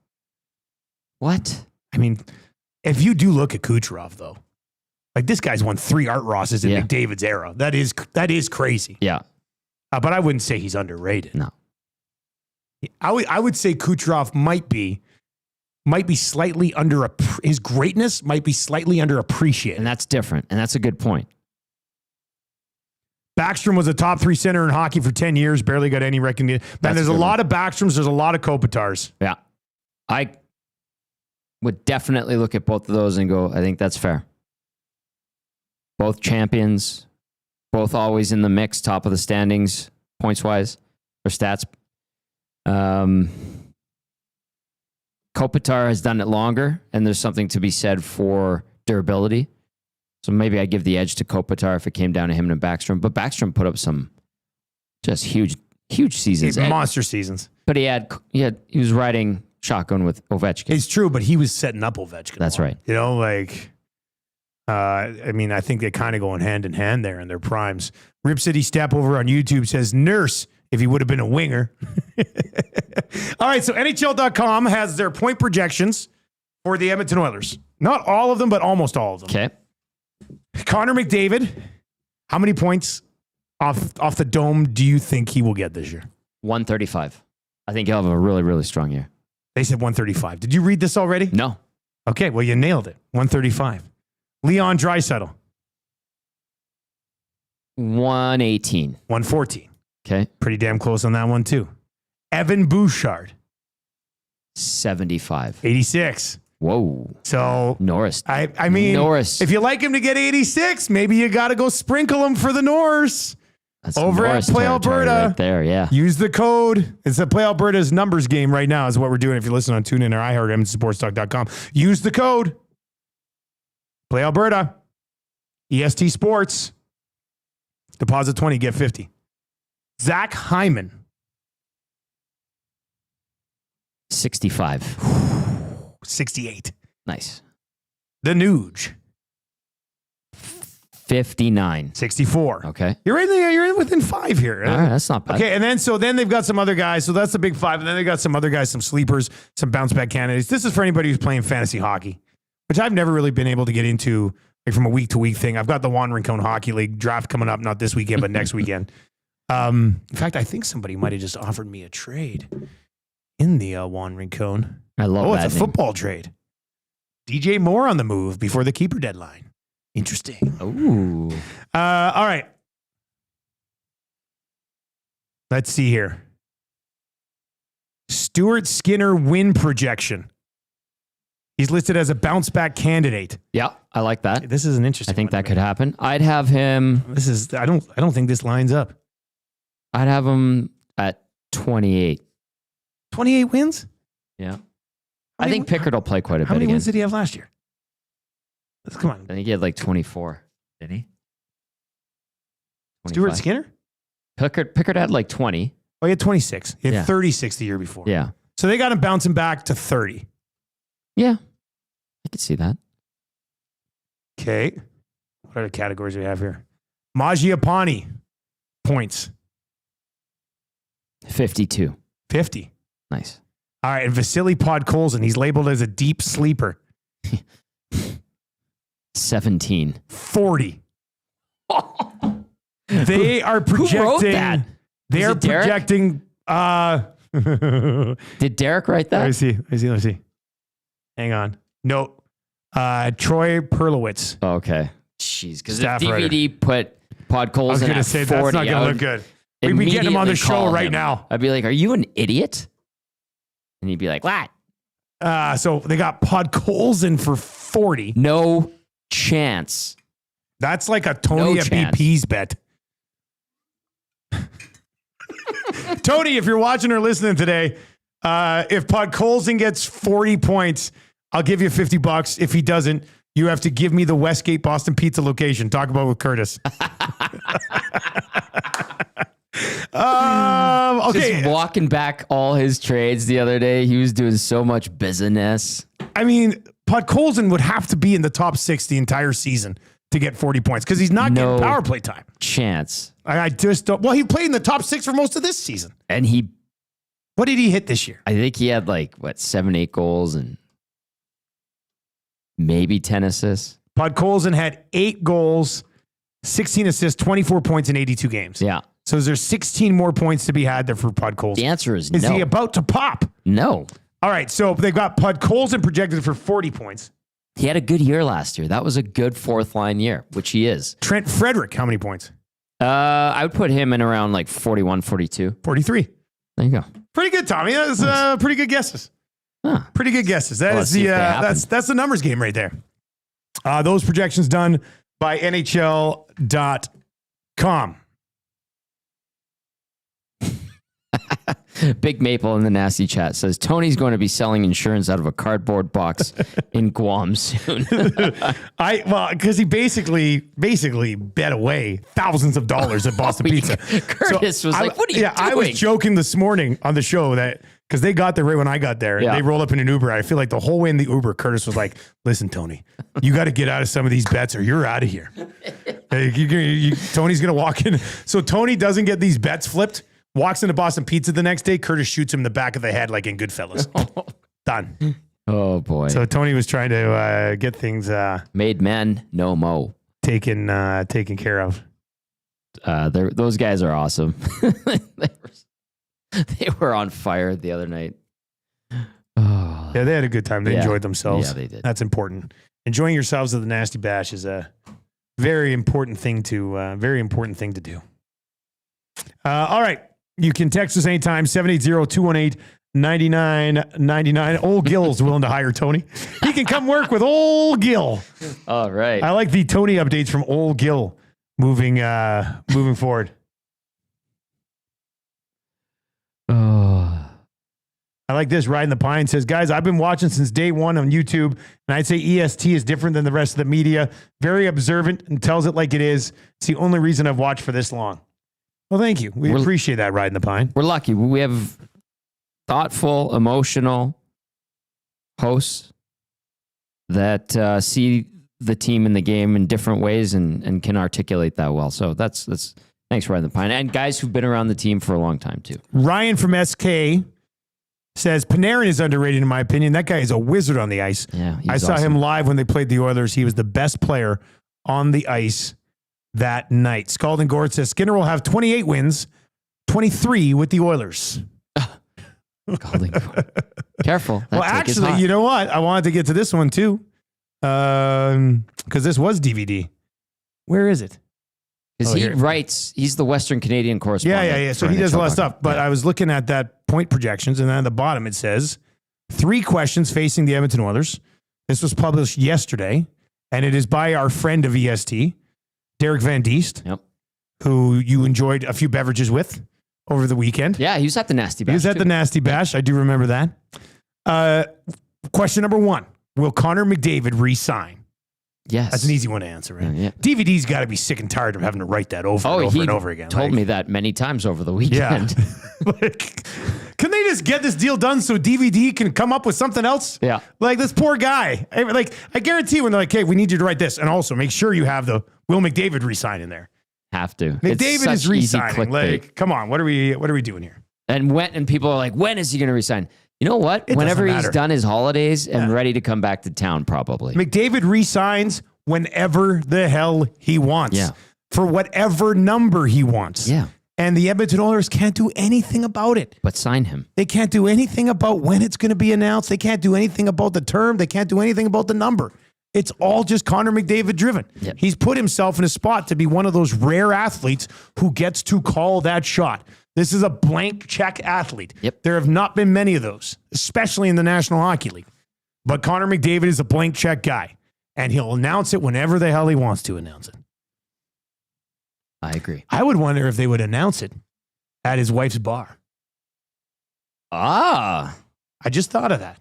What? I mean, if you do look at Kucherov, though, like this guy's won 3 Art Rosses in McDavid's era. That is crazy. Yeah. But I wouldn't say he's underrated. No. I would say Kucherov might be slightly his greatness might be slightly underappreciated. And that's different. And that's a good point. Backstrom was a top 3 center in hockey for 10 years, barely got any recognition. Man, there's a lot of Backstroms, there's a lot of Kopitars. Yeah. I would definitely look at both of those and go, I think that's fair. Both champions, both always in the mix, top of the standings, points-wise, or stats. Kopitar has done it longer, and there's something to be said for durability. So maybe I give the edge to Kopitar if it came down to him and Backstrom. But Backstrom put up some just huge seasons. Monster seasons. But he was riding shotgun with Ovechkin. It's true, but he was setting up Ovechkin. That's right. You know, like... I mean, I think they kind of go hand in hand there in their primes. Rip City Step over on YouTube says Nurse if he would have been a winger. All right, so NHL.com has their point projections for the Edmonton Oilers. Not all of them, but almost all of them. Okay. Connor McDavid, how many points off the dome do you think he will get this year? 135. I think he'll have a really, really strong year. They said 135. Did you read this already? No. Okay, well, you nailed it. 135. Leon Draisaitl. 118. 114. Okay. Pretty damn close on that one, too. Evan Bouchard. 75. 86. Whoa. So Norris. I mean, Norris. If you like him to get 86, maybe you got to go sprinkle him for the Norse. That's over Norris at Play territory Alberta. right there, yeah. Use the code. It's a Play Alberta's numbers game right now is what we're doing. If you listen on TuneIn or iHeart, EdmontonSportsTalk.com. Use the code. Play Alberta. EST Sports. Deposit 20, get 50. Zach Hyman. 65. 68. Nice. The Nuge. 59. 64. Okay. You're in within 5 here. All right, that's not bad. Okay, and then they've got some other guys. So that's the big 5. And then they've got some other guys, some sleepers, some bounce back candidates. This is for anybody who's playing fantasy hockey, which I've never really been able to get into like from a week to week thing. I've got the Juan Rincon Hockey League draft coming up, not this weekend, but next weekend. In fact, I think somebody might have just offered me a trade in the Juan Rincon. I love that. It's a football trade. DJ Moore on the move before the keeper deadline. Interesting. Ooh. All right. Let's see here. Stuart Skinner win projection. He's listed as a bounce back candidate. Yeah, I like that. This is an interesting I think one that to could me. happen. I'd have him. I don't think this lines up. I'd have him at 28. 28 wins? Yeah. I think Pickard will play quite a How bit many again. wins did he have last year? Come on. I think he had like 24. Did he? Stuart 25. Skinner? Pickard had like 20. Oh, he had 26. He had Yeah. 36 the year before. Yeah. So they got him bouncing back to 30. Yeah. could see that. Okay. What other categories do we have here? Mangiapane points. 52. 50. Nice. All right. And Vasily Podkolzin, he's labeled as a deep sleeper. 17. 40. They are projecting. Who wrote that? They are it Derek? projecting. Did Derek write that? Let me see. Hang on. No. Troy Perlowitz. Oh, okay. Jeez, because if Staff DVD put Podkolzin I was going at to say 40, that's not going to look good. We'd be getting him on the show right now. I'd be like, "Are you an idiot?" And he'd be like, "What?" So they got Podkolzin for 40. No chance. That's like a Tony at BP's bet. Tony, if you're watching or listening today, if Podkolzin gets 40 points, I'll give you $50. If he doesn't, you have to give me the Westgate Boston Pizza location. Talk about it with Curtis. Okay. Just walking back all his trades the other day, he was doing so much business. I mean, Podkolzin would have to be in the top 6 the entire season to get 40 points because he's not getting power play time. Chance. I just don't. Well, he played in the top 6 for most of this season. And What did he hit this year? I think he had 7, 8 goals and maybe 10 assists. Podkolzin had 8 goals, 16 assists, 24 points in 82 games. Yeah. So is there 16 more points to be had there for Podkolzin? The answer is no. Is no. he about to pop? No. All right, so they've got Podkolzin projected for 40 points. He had a good year last year. That was a good fourth line year, which he is. Trent Frederick, how many points? I would put him in around 41, 42. 43. There you go. Pretty good, Tommy. That's pretty good guesses. Huh. Pretty good guesses. That Let's is see if they happen. that's the numbers game right there. Those projections done by NHL.com. Big Maple in the nasty chat says Tony's going to be selling insurance out of a cardboard box in Guam soon. Because he basically bet away thousands of dollars at Boston Pizza. Curtis was like, "What are you doing?" I was joking this morning on the show that because they got there right when I got there. Yeah. They rolled up in an Uber. I feel like the whole way in the Uber, Curtis was like, "Listen, Tony, you got to get out of some of these bets or you're out of here." Tony's going to walk in. So Tony doesn't get these bets flipped. Walks into Boston Pizza the next day. Curtis shoots him in the back of the head like in Goodfellas. Done. Oh, boy. So Tony was trying to get things made men, no mo. taken care of. Those guys are awesome. They were on fire the other night. Oh. Yeah, they had a good time. They enjoyed themselves. Yeah, they did. That's important. Enjoying yourselves at the Nasty Bash is a very important thing to do. All right. You can text us anytime, 780-218-9999. Old Gill's willing to hire Tony. He can come work with Old Gill. All right. I like the Tony updates from Old Gill moving forward. Oh. I like this. Riding the Pine says, guys, I've been watching since day one on YouTube, and I'd say EST is different than the rest of the media. Very observant and tells it like it is. It's the only reason I've watched for this long. Well, thank you. We appreciate that, Riding the Pine. We're lucky. We have thoughtful, emotional hosts that see the team in the game in different ways and can articulate that well. So that's thanks for Riding the Pine. And guys who've been around the team for a long time, too. Ryan from SK says, Panarin is underrated in my opinion. That guy is a wizard on the ice. Yeah, I saw him live when they played the Oilers. He was the best player on the ice that night. Scalding Gord says, Skinner will have 28 wins, 23 with the Oilers. Scalding Gord. Careful. Well, actually, you know what? I wanted to get to this one too. Because this was DVD. Where is it? Because he writes, he's the Western Canadian correspondent. Yeah. So he does a lot of stuff. But I was looking at that point projections, and then at the bottom it says 3 questions facing the Edmonton Oilers. This was published yesterday, and it is by our friend of EST, Derek Van Diest, who you enjoyed a few beverages with over the weekend. Yeah, he was at the Nasty Bash. He was at the Nasty Bash. I do remember that. Question number 1. Will Connor McDavid re-sign? Yes. That's an easy one to answer, right? Yeah. DVD's got to be sick and tired of having to write that over and over again. Told me that many times over the weekend. Yeah. Can they just get this deal done so DVD can come up with something else? Yeah. Like this poor guy. I guarantee when they're like, hey, we need you to write this. And also make sure you have the Will McDavid re-sign in there. Have to. McDavid is re-signing. Like, come on, what are we doing here? And people are like, when is he going to resign? You know what? Whenever he's done his holidays and ready to come back to town, probably. McDavid re-signs whenever the hell he wants. Yeah. For whatever number he wants. Yeah. And the Edmonton Oilers can't do anything about it. But sign him. They can't do anything about when it's going to be announced. They can't do anything about the term. They can't do anything about the number. It's all just Connor McDavid driven. Yep. He's put himself in a spot to be one of those rare athletes who gets to call that shot. This is a blank check athlete. Yep. There have not been many of those, especially in the National Hockey League. But Connor McDavid is a blank check guy, and he'll announce it whenever the hell he wants to announce it. I agree. I would wonder if they would announce it at his wife's bar. Ah. I just thought of that.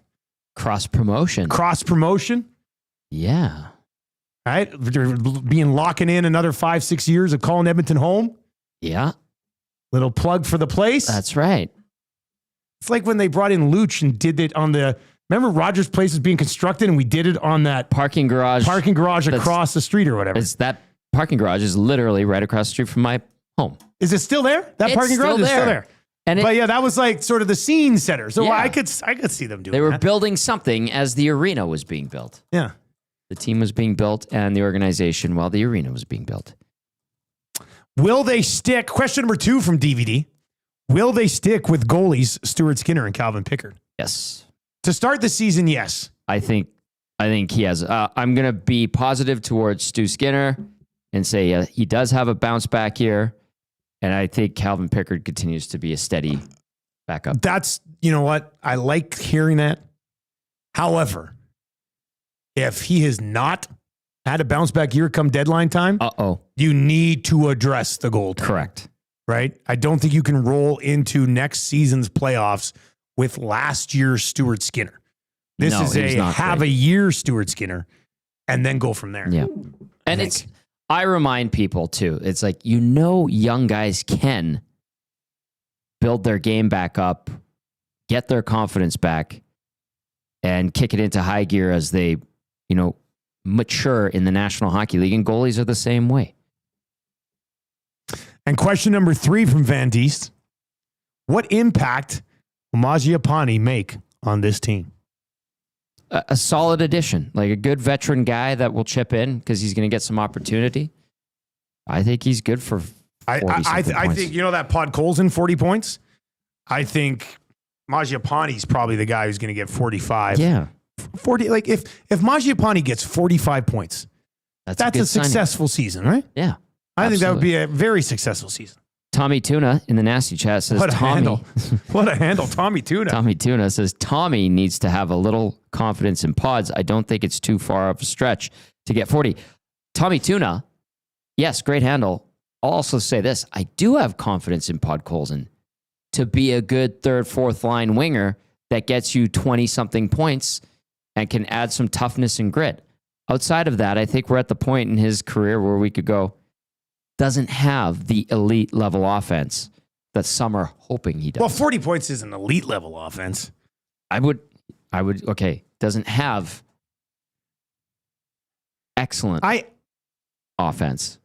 Cross promotion. Cross promotion. Yeah. Right? They're being locking in another 5-6 years of calling Edmonton home. Yeah. Little plug for the place. That's right. It's like when they brought in Luch and did it on the, remember Rogers Place was being constructed and we did it on that Parking garage across the street or whatever. That parking garage is literally right across the street from my home. Is it still there? That It's parking garage still is still there. there. But yeah, that was like sort of the scene setter. So Yeah. I could see them doing They were that. building something as the arena was being built. Yeah. The team was being built and the organization while the arena was being built. Will they stick? Question number 2 from DVD. Will they stick with goalies Stuart Skinner and Calvin Pickard? Yes. To start the season, yes. I think he has. I'm going to be positive towards Stu Skinner and say he does have a bounce back here. And I think Calvin Pickard continues to be a steady backup. That's, you know what? I like hearing that. However, if he has not had a bounce back year come deadline time, you need to address the goal. Correct. Right? I don't think you can roll into next season's playoffs with last year's Stuart Skinner. This is a year Stuart Skinner and then go from there. Yeah. And I remind people too, it's like, young guys can build their game back up, get their confidence back, and kick it into high gear as they, mature in the National Hockey League. And goalies are the same way. And question number 3 from Van Diest. What impact will Mangiapane make on this team? A solid addition, like a good veteran guy that will chip in because he's going to get some opportunity. I think he's good for 40 I points. think, that Pod Colson 40 points. I think Mangiapane is probably the guy who's going to get 45. Yeah. 40. Like if Mangiapane gets 45 points, that's a successful season, right? Yeah. I think that would be a very successful season. Tommy Tuna in the Nasty Chat says, What a handle, Tommy Tuna. Tommy Tuna says, Tommy needs to have a little confidence in pods. I don't think it's too far of a stretch to get 40. Tommy Tuna, yes, great handle. I'll also say this. I do have confidence in Pod Colson to be a good 3rd, 4th line winger that gets you 20-something points and can add some toughness and grit. Outside of that, I think we're at the point in his career where we could go, doesn't have the elite level offense that some are hoping he does. Well, 40 points is an elite level offense. I would, doesn't have excellent offense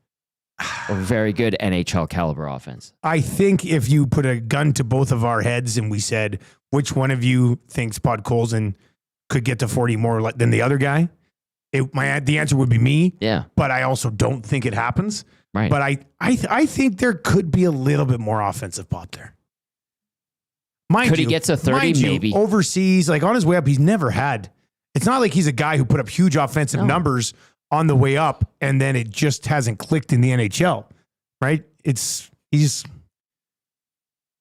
or very good NHL caliber offense. I think if you put a gun to both of our heads and we said, which one of you thinks Pod Colson could get to 40 more than the other guy, the answer would be me. Yeah. But I also don't think it happens. Right. But I think there could be a little bit more offensive pop there. Could he get to 30? Maybe. Overseas, like on his way up, he's never had. It's not like he's a guy who put up huge offensive numbers on the way up and then it just hasn't clicked in the NHL, right? He is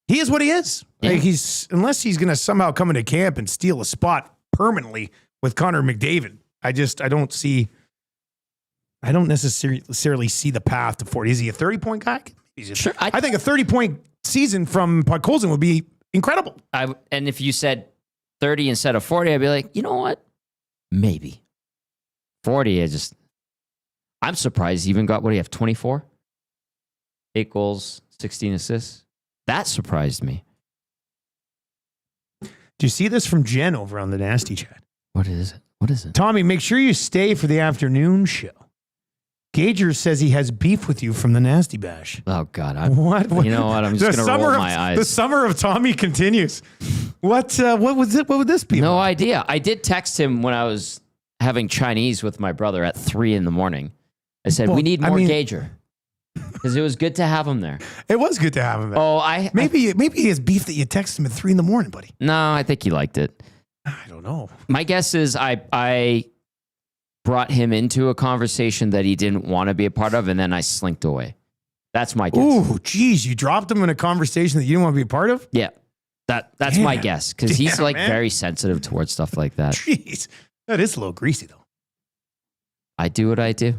what he is. Yeah. Like unless he's going to somehow come into camp and steal a spot permanently with Connor McDavid. I don't necessarily see the path to 40. Is he a 30-point guy? Sure. I think a 30-point season from Pod Colson would be incredible. And if you said 30 instead of 40, I'd be like, you know what? Maybe. 40, I'm surprised he even got, 24? 8 goals, 16 assists. That surprised me. Do you see this from Jen over on the Nasty Chat? What is it? What is it? Tommy, make sure you stay for the afternoon show. Gager says he has beef with you from the Nasty Bash. Oh, God. What? You know what? I'm just going to roll my eyes. The summer of Tommy continues. What was it? What would this be? No idea. I did text him when I was having Chinese with my brother at 3 a.m. I said, we need more Gager. Because it was good to have him there. It was good to have him there. Oh, maybe he has beef that you text him at 3 a.m, buddy. No, I think he liked it. I don't know. My guess is I brought him into a conversation that he didn't want to be a part of, and then I slinked away. That's my guess. Ooh, geez, you dropped him in a conversation that you didn't want to be a part of? Yeah, that's my guess, because he's very sensitive towards stuff like that. Jeez, that is a little greasy, though. I do what I do.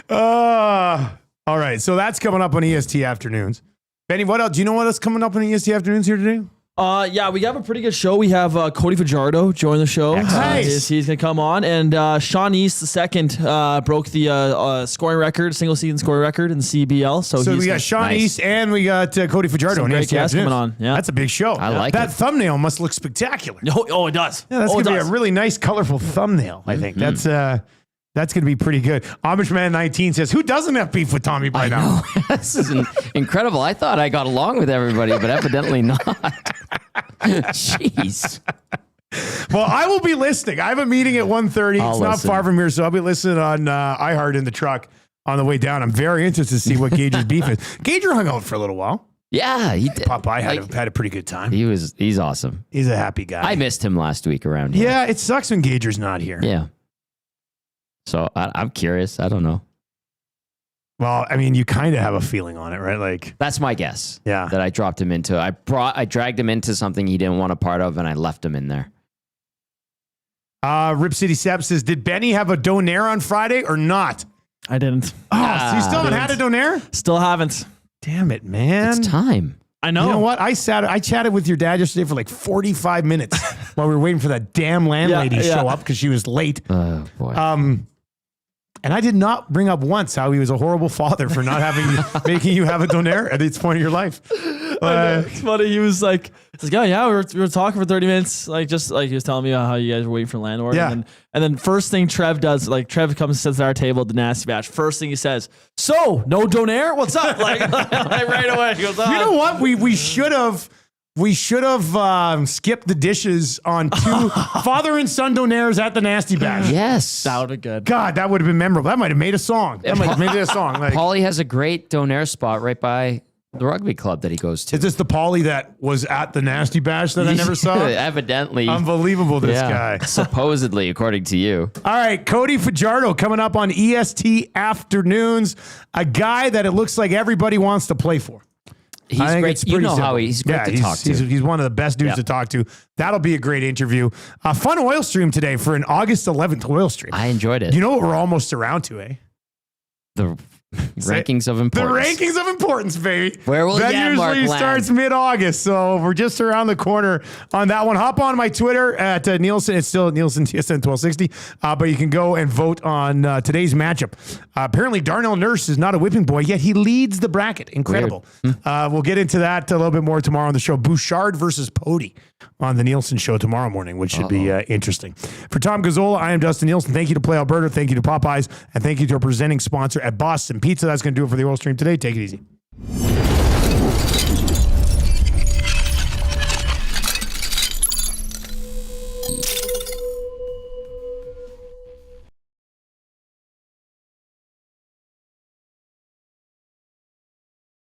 All right, so that's coming up on EST Afternoons. Benny, what else? Do you know what else coming up on EST Afternoons here today? Yeah, we have a pretty good show. We have Cody Fajardo join the show. Nice. He's going to come on. And Sean East II broke the scoring record, single season scoring record in the CBL. So we got Sean East and we got Cody Fajardo. Great guests coming on. Yeah. That's a big show. I like that it. Thumbnail must look spectacular. Oh, it does. Yeah, that's going to be a really nice, colorful thumbnail, I think. That's going to be pretty good. Amishman19 says, who doesn't have beef with Tommy by now? This is incredible. I thought I got along with everybody, but evidently not. Jeez. Well, I will be listening. I have a meeting at 1:30. It's not far from here, so I'll be listening on iHeart in the truck on the way down. I'm very interested to see what Gager's beef is. Gager hung out for a little while. Yeah, he did. Popeye had a pretty good time. He's awesome. He's a happy guy. I missed him last week around here. Yeah, it sucks when Gager's not here. Yeah. So I'm curious. I don't know. Well, I mean, you kind of have a feeling on it, right? Like that's my guess. Yeah. That I dropped him into. I dragged him into something he didn't want a part of, and I left him in there. Rip City Sep says, did Benny have a donaire on Friday or not? I didn't. Oh, so you still haven't had a donaire? Still haven't. Damn it, man. It's time. I know. You know what? I chatted with your dad yesterday for like 45 minutes while we were waiting for that damn landlady to show up because she was late. Oh, boy. And I did not bring up once how he was a horrible father for not making you have a donaire at this point of your life. It's funny. He was like, we were talking for 30 minutes. Just he was telling me how you guys were waiting for the landlord. Yeah. And then first thing Trev does, Trev comes and sits at our table at the Nasty Batch. First thing he says, so no donaire? What's up? Like right away. He goes, you know what? We should have skipped the dishes on 2 father and son donaires at the Nasty Bash. Yes. That would have been good. God, that would have been memorable. That might have made a song. Like, Paulie has a great donaire spot right by the rugby club that he goes to. is this the Paulie that was at the Nasty Bash that I never saw? Evidently. Unbelievable, this guy. Supposedly, according to you. All right, Cody Fajardo coming up on EST Afternoons. A guy that it looks like everybody wants to play for. He's great. You know how he's great to talk to. He's one of the best dudes to talk to. That'll be a great interview. A fun oil stream today for an August 11th oil stream. I enjoyed it. You know what we're almost around to, eh? The rankings of importance. The rankings of importance, baby. Where will that Yanmark usually starts mid-August, so we're just around the corner on that one. Hop on my Twitter at Nielson. It's still Nielson TSN 1260, but you can go and vote on today's matchup. Apparently, Darnell Nurse is not a whipping boy, yet he leads the bracket. Incredible. We'll get into that a little bit more tomorrow on the show. Bouchard versus Pody on the Nielsen show tomorrow morning, which should be interesting. For Tom Gazzola, I am Dustin Nielson. Thank you to Play Alberta. Thank you to Popeyes. And thank you to our presenting sponsor at Boston Pizza. That's going to do it for the oil stream today. Take it easy.